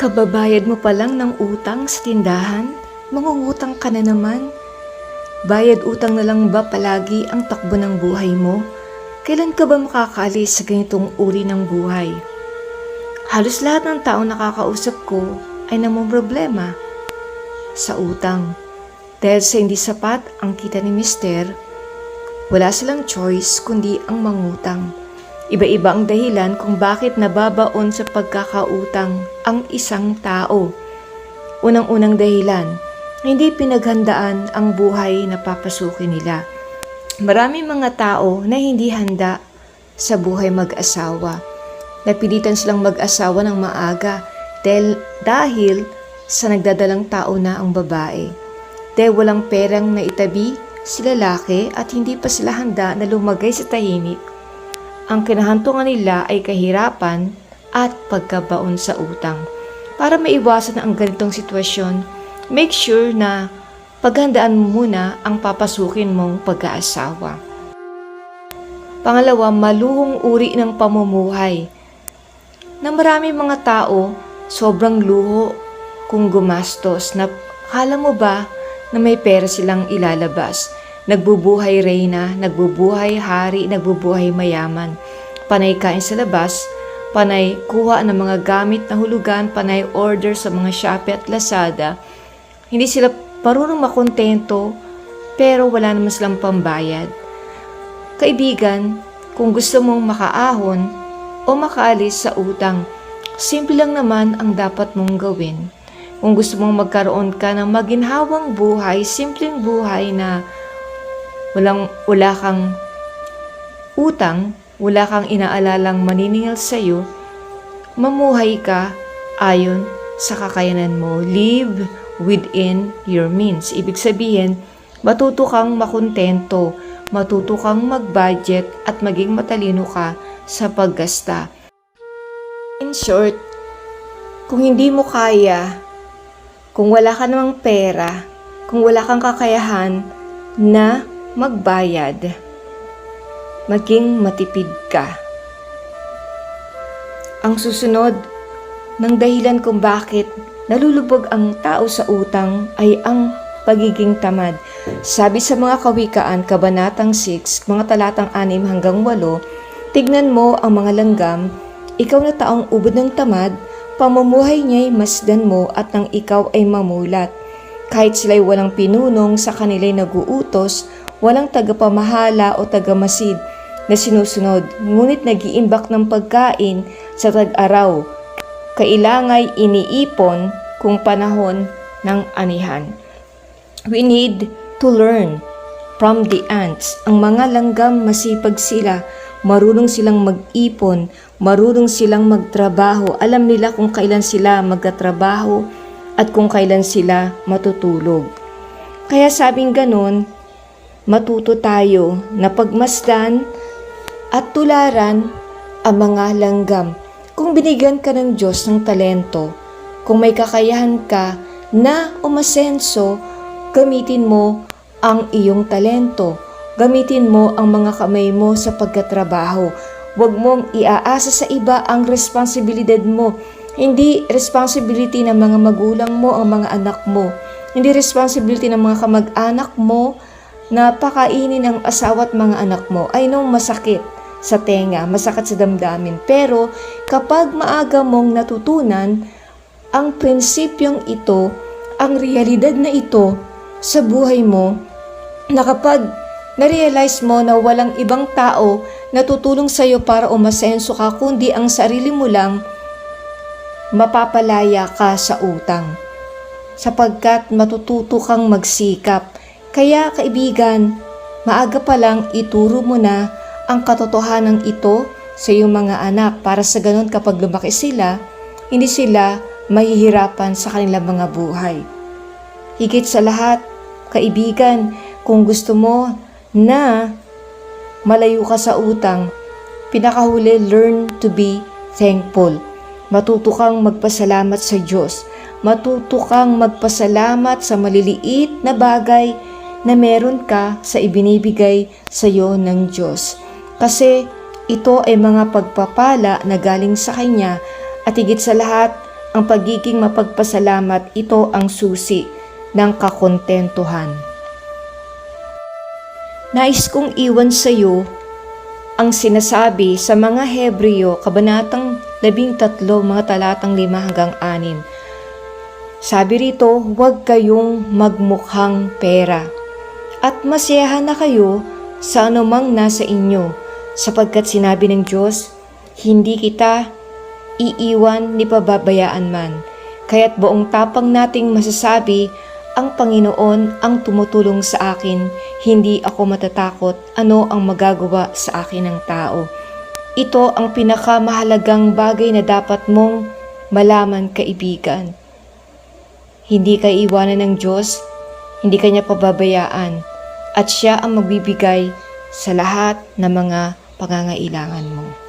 Kababayad mo pa lang ng utang sa tindahan? Mangungutang ka na naman? Bayad utang na lang ba palagi ang takbo ng buhay mo? Kailan ka ba makakaalis sa ganitong uri ng buhay? Halos lahat ng tao nakakausap ko ay namumroblema sa utang. Dahil sa hindi sapat ang kita ni Mister, wala silang choice kundi ang mangutang. Iba-iba ang dahilan kung bakit nababaon sa pagkakautang ang isang tao. Unang-unang dahilan, hindi pinaghandaan ang buhay na papasukin nila. Maraming mga tao na hindi handa sa buhay mag-asawa. Napilitan silang mag-asawa ng maaga dahil sa nagdadalang tao na ang babae. Dahil walang perang naitabi si lalaki at hindi pa sila handa na lumagay sa tahimik. Ang kinahantungan nila ay kahirapan at pagkabaon sa utang. Para maiwasan ang ganitong sitwasyon, make sure na paghandaan mo muna ang papasukin mong pag-aasawa. Pangalawa, maluhong uri ng pamumuhay. Na marami mga tao, sobrang luho kung gumastos na kala mo ba na may pera silang ilalabas. Nagbubuhay reyna, nagbubuhay hari, nagbubuhay mayaman. Panay kain sa labas, panay kuha ng mga gamit na hulugan, panay order sa mga Shopee at Lazada. Hindi sila marunong makontento, pero wala naman silang pambayad. Kaibigan, kung gusto mong makaahon o makaalis sa utang, simple lang naman ang dapat mong gawin. Kung gusto mong magkaroon ka ng maginhawang buhay, simpleng buhay na wala kang utang, wala kang inaalalang maniningil sa iyo, mamuhay ka ayon sa kakayanan mo. Live within your means. Ibig sabihin, matuto kang makontento, matuto kang mag-budget at maging matalino ka sa paggasta. In short, kung hindi mo kaya, kung wala ka namang pera, kung wala kang kakayahan na magbayad, maging matipid ka. Ang susunod ng dahilan kung bakit nalulubog ang tao sa utang ay ang pagiging tamad. Sabi sa mga kawikaan, Kabanatang 6, mga talatang 6 hanggang 8, tignan mo ang mga langgam, ikaw na taong ubod ng tamad, pamumuhay niya'y masdan mo at nang ikaw ay mamulat. Kahit sila'y walang pinunong, sa kanila'y naguutos, walang tagapamahala o tagamasid na sinusunod, ngunit nag-iimbak ng pagkain sa tag-araw. Kailangay iniipon kung panahon ng anihan. We need to learn from the ants. Ang mga langgam masipag sila, marunong silang mag-ipon, marunong silang magtrabaho. Alam nila kung kailan sila magtatrabaho at kung kailan sila matutulog. Kaya sabing ganun, matuto tayo na pagmasdan at tularan ang mga langgam. Kung binigyan ka ng Diyos ng talento, kung may kakayahan ka na umasenso, gamitin mo ang iyong talento. Gamitin mo ang mga kamay mo sa pagkatrabaho. Huwag mong iaasa sa iba ang responsibilidad mo. Hindi responsibility ng mga magulang mo ang mga anak mo. Hindi responsibility ng mga kamag-anak mo na pakainin ang asawa at mga anak mo. I know masakit sa tenga, masakit sa damdamin. Pero kapag maaga mong natutunan ang prinsipyong ito, ang realidad na ito sa buhay mo, na kapag na-realize mo na walang ibang tao na tutulong sa iyo para umasenso ka, kundi ang sarili mo lang, mapapalaya ka sa utang. Sapagkat matututo kang magsikap. Kaya kaibigan, maaga pa lang ituro mo na ang katotohanan ito sa iyong mga anak para sa ganun kapag lumaki sila, hindi sila mahihirapan sa kanilang mga buhay. Higit sa lahat, kaibigan, kung gusto mo na malayo ka sa utang, pinakahuli, learn to be thankful. Matuto kang magpasalamat sa Diyos. Matuto kang magpasalamat sa maliliit na bagay na meron ka sa ibinibigay sa iyo ng Diyos. Kasi ito ay mga pagpapala na galing sa Kanya at higit sa lahat, ang pagiging mapagpasalamat, ito ang susi ng kakontentuhan. Nais kong iwan sa iyo ang sinasabi sa mga Hebreo, kabanatang 13, mga talatang 5 hanggang 6. Sabi rito, huwag kayong magmukhang pera at masiyahan na kayo sa anumang nasa inyo, sapagkat sinabi ng Diyos, hindi kita iiwan ni pababayaan man. Kaya't buong tapang nating masasabi, ang Panginoon ang tumutulong sa akin, hindi ako matatakot ano ang magagawa sa akin ng tao. Ito ang pinakamahalagang bagay na dapat mong malaman, kaibigan. Hindi ka iwanan ng Diyos, hindi ka niya pababayaan, at siya ang magbibigay sa lahat ng mga pangangailangan mo.